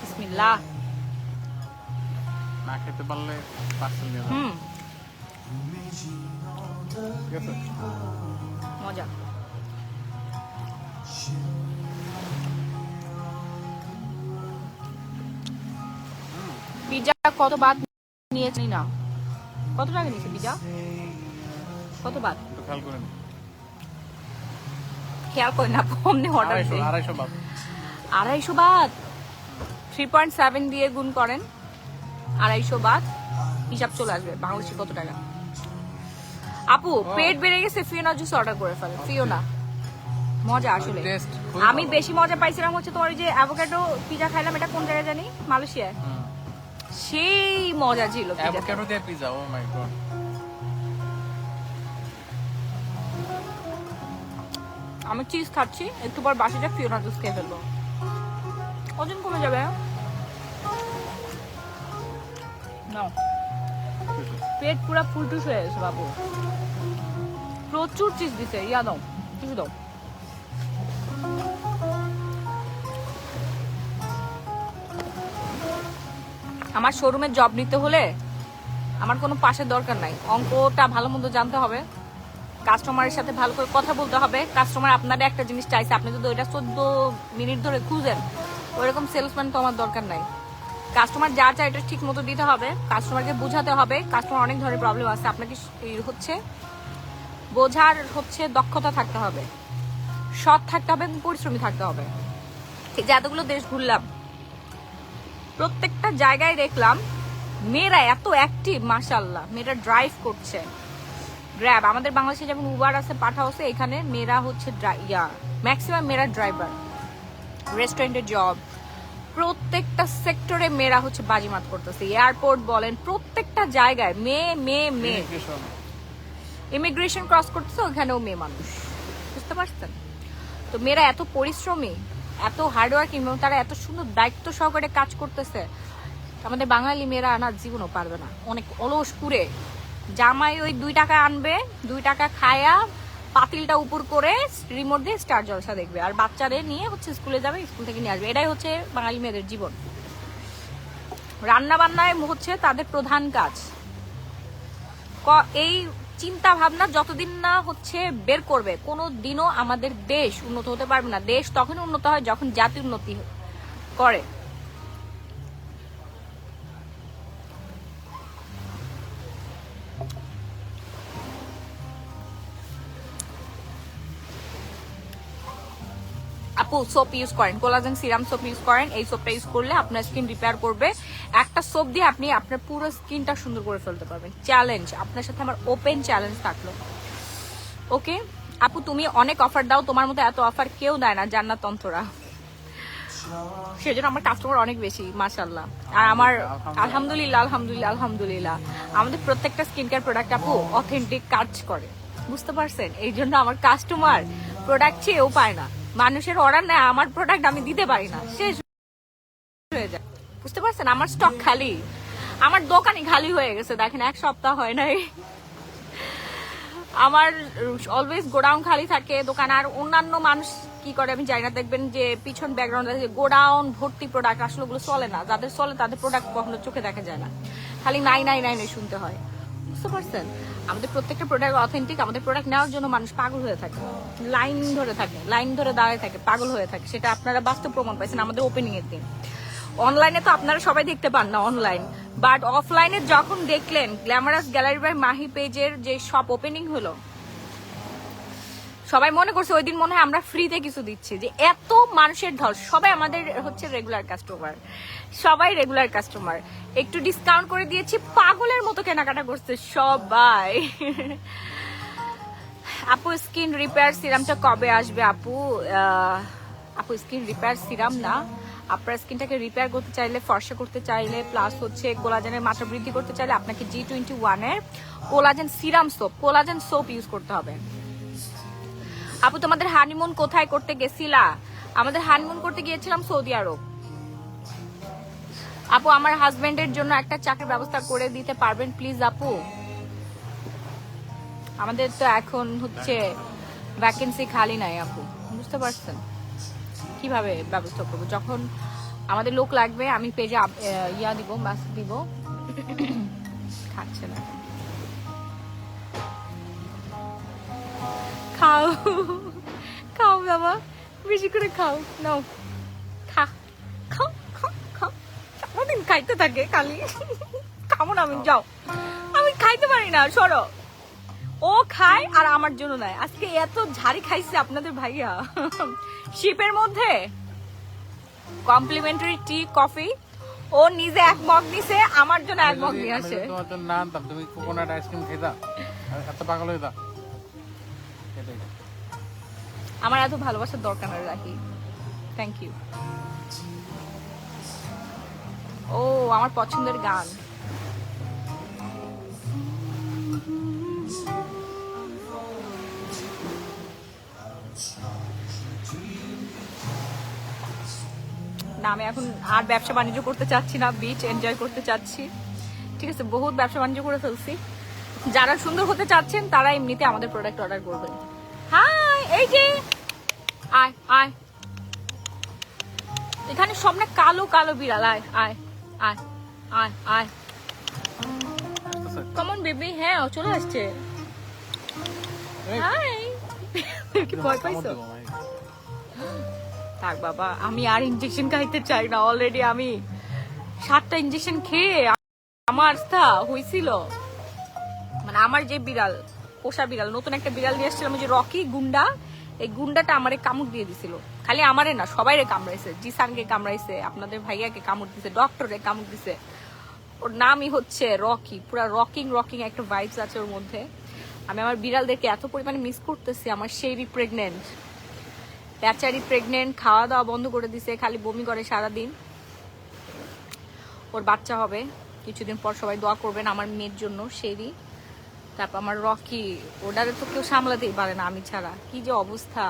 বিসমিল্লাহ। না খেতে পারলে পার্সেল নিয়ে যাবো। ঠিক আছে, মজা। পিজা কত বাদ নিয়েছি না, কত টাকা নিয়েছে পিজা? কত বাদ একটু খেয়াল করেন। খেয়াল করি না, অমনি অর্ডার 250 বাদ। 250 বাদ, 3.7 দিয়ে গুণ করেন, 250 বাদ, হিসাব চলে আসবে বাংলাদেশে কত টাকা। আপু পেট বেড়ে গেছে, ফিওনা জুস অর্ডার করে ফেলে। ফিওনা মজা আসলে। আমি বেশি মজা পাইছিলাম হচ্ছে তোমার যে অ্যাভোকাডো পিজা খাইলাম, এটা কোন জায়গায় জানি, মালয়েশিয়ায়। সেই মজা ছিল অ্যাভোকাডো দিয়ে পিজা, ও মাই গড। আমি চিজ খাচ্ছি, একটু পর বাসিটা ফিওনা জুস খেয়ে ফেলবো, ওজন কমে যাবে। নাও, পেট পুরা ফুলটুস হয়ে গেছে বাবু, প্রচুর চিজ দিছে। ইয়া দাও, কিছু দাও। আমার শোরুমে জব নিতে হলে আমার কোনো পাশের দরকার নাই, অঙ্কটা ভালো মন্দ জানতে হবে, কাস্টমারের সাথে ভালো করে কথা বলতে হবে। কাস্টমার আপনাদের একটা জিনিস চাইছে, আপনি যদি ওইটা 14 মিনিট ধরে খুঁজেন, ওইরকম সেলসম্যান তো আমার দরকার নাই। কাস্টমার যা চায় এটা ঠিক মতো দিতে হবে, কাস্টমারকে বোঝাতে হবে। কাস্টমার অনেক ধরনের প্রবলেম আছে, আপনাকে হচ্ছে বোঝার হচ্ছে দক্ষতা থাকতে হবে, সৎ থাকতে হবে এবং পরিশ্রমী থাকতে হবে। ঠিক যে এতগুলো দেশ ঘুরলাম, প্রত্যেকটা জায়গায় দেখলাম মেয়েরা এত অ্যাক্টিভ, মাশাআল্লাহ। মেয়েরা ড্রাইভ করছে, গ্র্যাব, আমাদের বাংলাদেশে যেমন উবার আছে, পাঠাও আছে, এখানে মেয়েরা হচ্ছে ম্যাক্সিমাম মেয়েরা ড্রাইভার, রেস্টুরেন্টের জব, প্রত্যেকটা সেক্টরে মেয়েরা হচ্ছে বাজিমাত করতেছে। এয়ারপোর্ট বলেন, প্রত্যেকটা জায়গায় মেয়ে মেয়ে মেয়ে। ইমিগ্রেশন ক্রস করতেছে, ওখানেও মেয়ে মানুষ, বুঝতে পারছেন? তো মেয়েরা এত পরিশ্রমী, এত হার্ডওয়ার্কিং, এবং তারা এত সুন্দর দায়িত্ব সহকারে কাজ করতেছে। আমাদের বাঙালি মেয়েরা না জীবনও পারবে না, অনেক অলস করে। জামাই ওই 2 টাকা আনবে, 2 টাকা খায়া পাতিলটা উপর করে রিমোট দিয়ে স্টার জলসা দেখবে, আর বাচ্চাদের নিয়ে হচ্ছে স্কুলে যাবে, স্কুল থেকে নিয়ে আসবে। এটাই হচ্ছে বাঙালি মেয়েদের জীবন। রান্না বান্নায় হচ্ছে তাদের প্রধান কাজ। এই চিন্তা ভাবনা যতদিন না হচ্ছে বের করবে, কোনো দিনও আমাদের দেশ উন্নত হতে পারবে না। দেশ তখন উন্নত হয় যখন জাতি উন্নতি করে। আপু সোপ ইউজ করেন, কোলাজেন সিরাম সোপ ইউজ করেন, এই সোপটা ইউজ করলে আপনার স্কিন রিপেয়ার করবে। একটা সোপ দিয়ে আপনি আপনার পুরো স্কিনটা সুন্দর করে ফেলতে পারবেন। চ্যালেঞ্জ, আপনার সাথে আমার ওপেন চ্যালেঞ্জ থাকলো। ওকে আপু, তুমি অনেক অফার দাও, তোমার মতো এত অফার কেউ দেয় না জান্নাত অন্তরা, সেজন্য আমার কাস্টমার অনেক বেশি, মাশাআল্লাহ। আর আমার আলহামদুলিল্লাহ আলহামদুলিল্লাহ আলহামদুলিল্লাহ, আমাদের প্রত্যেকটা স্কিন কেয়ার প্রোডাক্ট আপু অথেন্টিক কাজ করে, বুঝতে পারছেন? এই জন্য আমার কাস্টমার প্রোডাক্ট চেয়েও পায় না। মানুষের অর্ডার নেয়, আমার প্রোডাক্ট আমি দিতে পারি না, শেষ হয়ে যায়, বুঝতে পারছেন? আমার স্টক খালি, আমার দোকানই খালি হয়ে গেছে, দেখেন 1 সপ্তাহ হয় নাই। আমার অলওয়েজ গোডাউন খালি থাকে দোকান। আর অন্যান্য মানুষ কি করে আমি জানি না, দেখবেন যে পিছন ব্যাকগ্রাউন্ডে গোডাউন ভর্তি প্রোডাক্ট, আসলে ওগুলো চলে না। যাদের চলে তাদের প্রোডাক্ট কখনো চোখে দেখা যায় না, খালি নাই নাই নাই নাই শুনতে হয়, বুঝতে পারছেন? আমাদের প্রত্যেকটা প্রোডাক্ট অথেন্টিক। আমাদের প্রোডাক্ট নেওয়ার জন্য মানুষ পাগল হয়ে থাকে, লাইন ধরে থাকে, লাইন ধরে দাঁড়ায় থাকে, পাগল হয়ে থাকে। সেটা আপনারা বাস্তব প্রমাণ পাইছেন আমাদের ওপেনিং এর দিন। অনলাইনে তো আপনারা সবাই দেখতে পান না অনলাইন, বাট অফলাইনে যখন দেখলেন গ্ল্যামারাস গ্যালারি বাই মাহি পেজের যে শপ ওপেনিং হলো, সবাই মনে করছে ওই দিন মনে হয় আমরা ফ্রিতে কিছু দিচ্ছি। যে এত মানুষের ঢল, সবাই আমাদের হচ্ছে রেগুলার কাস্টমার, সবাই রেগুলার কাস্টমার। একটু ডিসকাউন্ট করে দিয়েছি, পাগলের মতো কেনাকাটা করছে সবাই। আপু স্কিন রিপেয়ার সিরামটা কবে আসবে আপু? আপু স্কিন রিপেয়ার সিরাম না, আপনার স্কিনটাকে রিপেয়ার করতে চাইলে, ফর্সা করতে চাইলে, প্লাস হচ্ছে কোলাজেনের মাত্রা বৃদ্ধি করতে চাইলে আপনাকে G21 এর collagen serum soap, collagen soap use করতে হবে। আপু তোমাদের হানিমুন কোথায় করতে গেছিলা? আমাদের হানিমুন করতে গিয়েছিলাম সৌদি আরব। আপু আমার হাজবেন্ডের জন্য একটা চাকরির ব্যবস্থা করে দিতে পারবেন প্লিজ আপু? আমাদের তো এখন হচ্ছে ভ্যাকেন্সি খালি নাই আপু, বুঝতে পারছেন? কিভাবে ব্যবস্থা করবো? যখন আমাদের লোক লাগবে আমি পেজে দিব, মেসেজ দিব। খাচ্ছে না, খাও খাও বাবা, বেশি করে খাও, নাও খা, খাও খাও খাও, সারাদিন খাইতে থাকে খালি। খাবো না আমি, যাও, আমি খাইতে পারি না, সরো। ও খায় আর আমার জন্য নাই। আজকে এত ঝাড়ি খাইছে আপনাদের ভাইয়া, শিপের মধ্যে কমপ্লিমেন্টারি টি কফি, ও নিজে 1 মগ নিছে, আমার জন্য 1 মগ নিয়ে আসে। তোমার জন্য না আনতাম, তুমি কোকোনাট আইসক্রিম খেতা, এত পাগল হইতা। আমার এত ভালোবাসার দরকার নেই রাখি, থ্যাংক ইউ। ও আমার পছন্দের গান। না, আমি এখন আর ব্যবসা বাণিজ্য করতে চাচ্ছি না, বিচ এনজয় করতে চাচ্ছি। ঠিক আছে, বহুত ব্যবসা বাণিজ্য করে ফেলছি। যারা সুন্দর হতে চাচ্ছেন তারা এমনিতে আমাদের প্রোডাক্ট অর্ডার করবেন। হাই, এই যে আয় আয়, এখানে সব না কালো কালো বিড়াল। আয় আয় আয় আয় আয়, কমন বেবি। হ্যাঁ, ও চলে আসছে। হাই, কি ভয় পাইছো? থাক বাবা, আমি আর ইনজেকশন খাইতে চাই না। অলরেডি আমি 7টা ইনজেকশন খেয়ে আমার স্থা হয়েছিল। মানে আমার যে বিড়াল, পোষা বিড়াল, নতুন একটা বিড়াল নিয়ে আসছিলাম, যে রকি গুন্ডা, এই গুন্ডাটা আমারে কামড় দিয়ে দিছিল। খালি আমারে না, সবাইরে কামড়াইছে। জিসানকে কামড়াইছে, আপনাদের ভাইয়াকে কামড় দিছে, ডক্টরে কামড় দিছে। ওর নামই হচ্ছে রকি। পুরা রকিং রকিং একটা ভাইবস আছে ওর মধ্যে। আমি আমার বিড়ালদেরকে এত পরিমাণে মিস করতেছি। আমার শেরি প্রেগনেন্ট, বেচারি প্রেগনেন্ট, খাওয়া দাওয়া বন্ধ করে দিছে, খালি বমি করে সারাদিন। ওর বাচ্চা হবে কিছুদিন পর, সবাই দোয়া করবেন আমার মেয়ের জন্য। শেরি, তারপর আমার রকি, ওটারে তো কেউ সামলাতেই পারে না আমি ছাড়া, কি যে অবস্থা।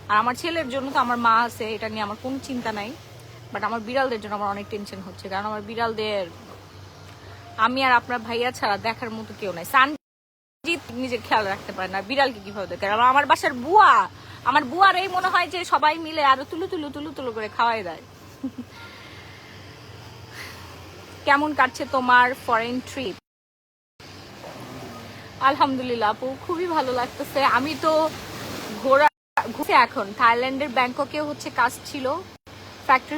আর আমার ছেলের জন্য তো আমার মা আছে, এটা নিয়ে আমার কোনো চিন্তা নাই। বাট আমার বিড়ালদের জন্য আমার অনেক টেনশন হচ্ছে, কারণ আমার বিড়ালদের আমি আর আপনার ভাইয়া ছাড়া দেখার মতো কেউ নাই। সানজিৎ নিজের খেয়াল রাখতে পারে না, বিড়ালকে কিভাবে দেখে? আমার বাসার বুয়া, আমার বুয়ার এই মনে হয় যে সবাই মিলে আরো তুলু তুলু তুলু তুলু করে খাওয়াই দেয়। কেমন কাটছে তোমার ফরেন ট্রিপ? আলহামদুলিল্লাহ আপু, খুবই ভালো লাগতেছে। আমি তো ঘুরছি এখন। থাইল্যান্ডের ব্যাংককে হচ্ছে কাজ ছিল, ফ্যাক্টরি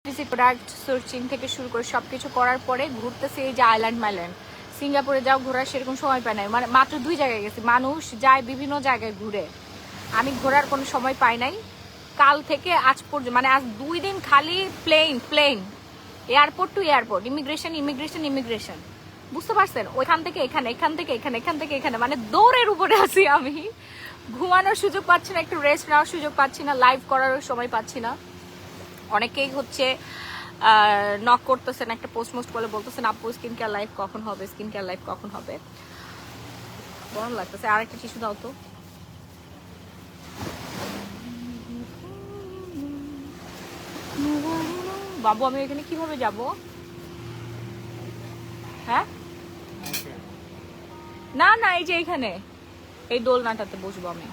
ভিজিট, প্রোডাক্ট সার্চিং থেকে শুরু করে সবকিছু করার পরে ঘুরতেছে এই যে আইল্যান্ড মাইল্যান্ড। সিঙ্গাপুরে যাও ঘোরার সেরকম সময় পাই নাই, মানে মাত্র 2 জায়গায় গেছি। মানুষ যায় বিভিন্ন জায়গায় ঘুরে, আমি ঘোরার কোনো সময় পাই নাই। কাল থেকে আজ পর্যন্ত, মানে আজ 2 দিন খালি plane, airport to airport, immigration. বুঝতে পারছেন? ওইখান থেকে এখানে, এখান থেকে এখানে, এখান থেকে এখানে, মানে দৌড়ের উপরে আছি আমি। ঘুমানোর সুযোগ পাচ্ছি না, একটু রেস্ট নেওয়ার সুযোগ পাচ্ছি না, লাইভ করারও সময় পাচ্ছি না। অনেকেই হচ্ছে নক করতেছেন, একটা পোস্ট করে বলতেছেন আপু স্কিন কেয়ার লাইভ কখন হবে, স্কিন কেয়ার লাইভ কখন হবে। গরম লাগতেছে, আর একটা টিস্যু দাও তো। বাবু, আমি এখানে কিভাবে যাব? হ্যাঁ, না না, এই যে এখানে এই দোলনাটাতে বসবো আমি।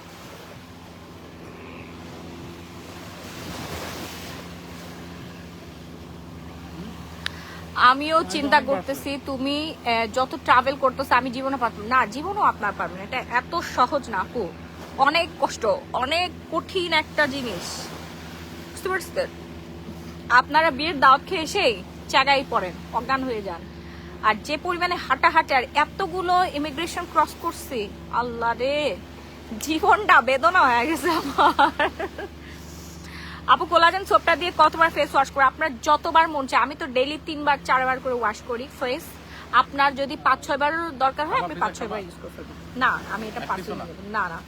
আমিও চিন্তা করতেছি, তুমি যত ট্রাভেল করতেছো আমি জীবনে পারতাম না, জীবনও আপনার পারবেন। এটা এত সহজ না আপু, অনেক কষ্ট, অনেক কঠিন একটা জিনিস। বুঝতে পারছেন? আপনারা বিয়ের দাওয়াত খেয়ে এসেই জায়গায় পড়েন, অজ্ঞান হয়ে যান। আর যে পরিমাণে হাঁটাহাঁটি, আর এতগুলো ইমিগ্রেশন ক্রস করছি, আল্লাহ রে, জীবনটা বেদনা হয়ে গেছে আমার। আপু কোলাজেন সোপটা দিয়ে কতবার ফেস ওয়াশ করে? আপনার যতবার মন চায়। আমি তো ডেইলি 3-4 বার করে ওয়াশ করি ফেস। আপনার যদি 5-6 বার দরকার হয় আপনি 5-6 বার ইউজ করে ফেলবেন। না, আমি এটা 5 না না,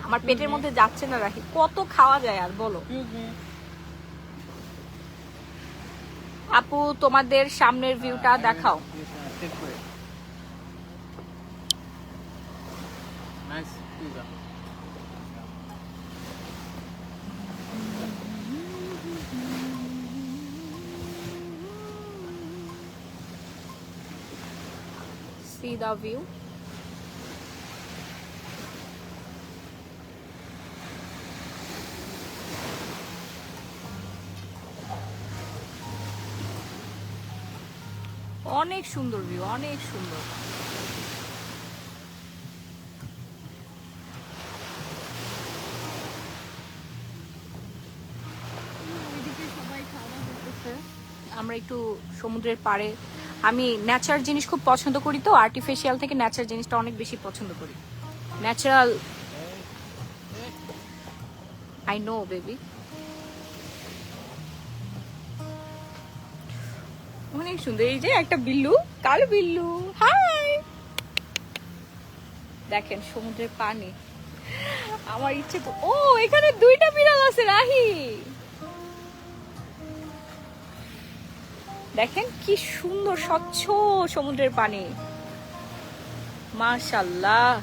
আমার পেটের মধ্যে যাচ্ছে না রাখি। কত খাওয়া যায় আর বলো? আপু তোমাদের সামনের ভিউটা দেখাও। See the view. অনেক সুন্দর ভিউ, অনেক সুন্দর। আমরা একটু সমুদ্রের পাড়ে। আমি ন্যাচারাল জিনিস খুব পছন্দ করি, তো আর্টিফিশিয়াল থেকে ন্যাচারাল জিনিসটা অনেক বেশি পছন্দ করি। Natural, I know baby. অনেক সুন্দর। এই যে একটা বিল্লু, কালো বিল্লু, হাই। দেখেন সমুদ্রের পানি, আমার ইচ্ছে তো। ও, এখানে 2টা বিড়াল আছে রাহি। দেখেন কি সুন্দর স্বচ্ছ সমুদ্রের পানি, মাশাআল্লাহ।